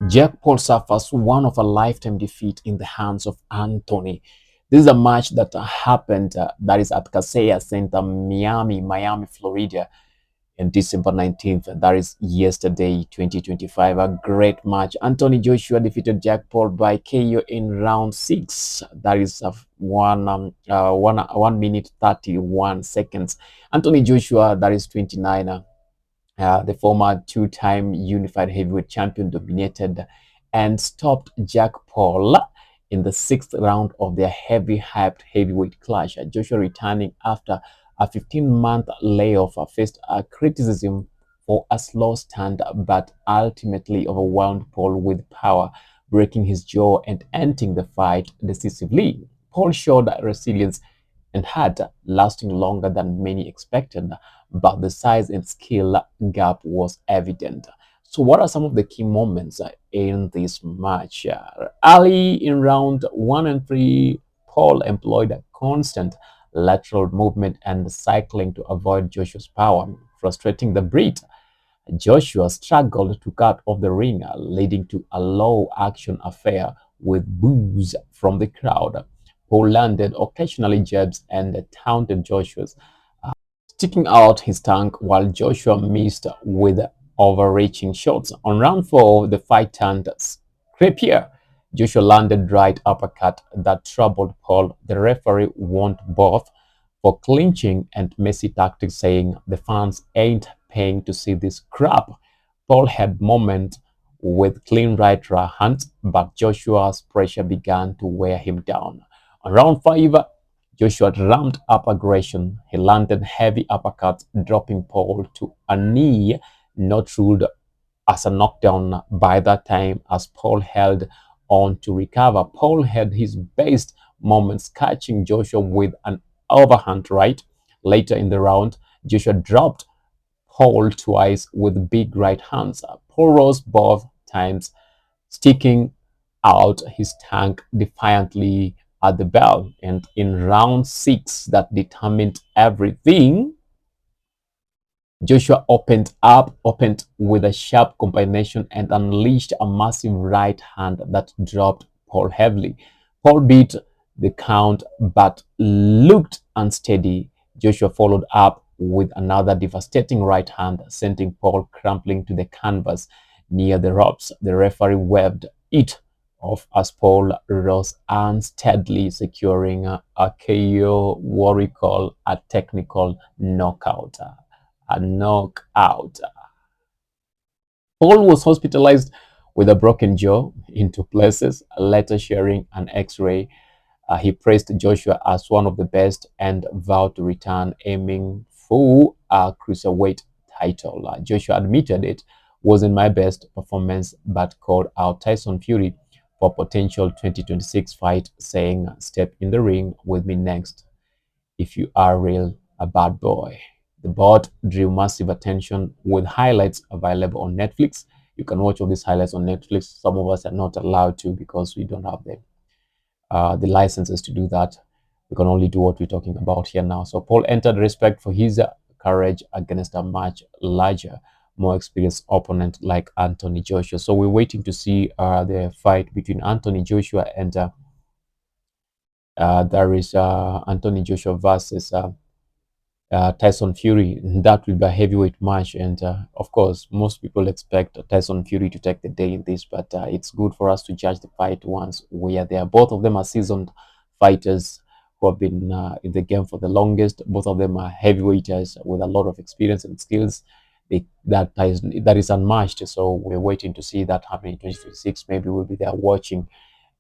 Jack Paul suffers one of a lifetime defeat in the hands of Anthony. This is a match that happened, that is at Kaseya Center, Miami, Florida, on December 19th. That is yesterday, 2025. A great match. Anthony Joshua defeated Jack Paul by KO in round six. That is 1 minute 31 seconds. Anthony Joshua, that is 29. The former two-time unified heavyweight champion, dominated and stopped Jack Paul in the sixth round of their heavy-hyped heavyweight clash. Joshua, returning after a 15-month layoff, faced criticism for a slow stand, but ultimately overwhelmed Paul with power, breaking his jaw and ending the fight decisively. Paul showed resilience and had lasting longer than many expected, but the size and skill gap was evident. So, what are some of the key moments in this match? Early in round one and three, Paul employed a constant lateral movement and cycling to avoid Joshua's power, frustrating the Brit. Joshua struggled to cut off the ring, leading to a low-action affair with boos from the crowd. Paul landed occasionally jabs and taunted Joshua's, sticking out his tongue while Joshua missed with overreaching shots. On round four, the fight turned scrappier. Joshua landed right uppercut that troubled Paul. The referee warned both for clinching and messy tactics, saying the fans ain't paying to see this crap. Paul had moments with clean right hands, but Joshua's pressure began to wear him down. On round five, Joshua ramped up aggression. He landed heavy uppercuts, dropping Paul to a knee, not ruled as a knockdown by that time, as Paul held on to recover. Paul had his best moments catching Joshua with an overhand right. Later in the round, Joshua dropped Paul twice with big right hands. Paul rose both times, sticking out his tongue defiantly at the bell. And in round six, that determined everything, Joshua opened with a sharp combination and unleashed a massive right hand that dropped Paul heavily. Paul beat the count but looked unsteady. Joshua followed up with another devastating right hand, sending Paul crumpling to the canvas near the ropes. The referee waved it off as Paul rose unsteadily, securing a KO, what we call a technical knockout. A knockout. Paul was hospitalized with a broken jaw in two places, later sharing an x-ray. He praised Joshua as one of the best and vowed to return, aiming for a cruiserweight title. Joshua admitted it wasn't my best performance, but called out Tyson Fury for potential 2026 fight, saying, "Step in the ring with me next if you are real a bad boy." The bout drew massive attention with highlights available on Netflix. You can watch all these highlights on Netflix. Some of us are not allowed to because we don't have the licenses to do that. We can only do what we're talking about here now. So Paul entered respect for his courage against a much larger, more experienced opponent like Anthony Joshua. So we're waiting to see the fight between Anthony Joshua and there is Anthony Joshua versus Tyson Fury. That will be a heavyweight match, and of course, most people expect Tyson Fury to take the day in this, but it's good for us to judge the fight once we are there. Both of them are seasoned fighters who have been in the game for the longest. Both of them are heavyweights with a lot of experience and skills. That is unmatched. So we're waiting to see that happen in 2026. Maybe we'll be there watching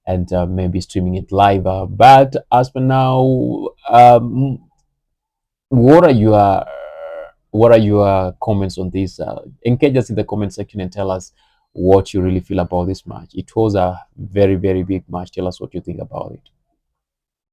and maybe streaming it live. But as for now, what are your comments on this? Engage us in the comment section and tell us what you really feel about this match. It was a very, very big match. Tell us what you think about it.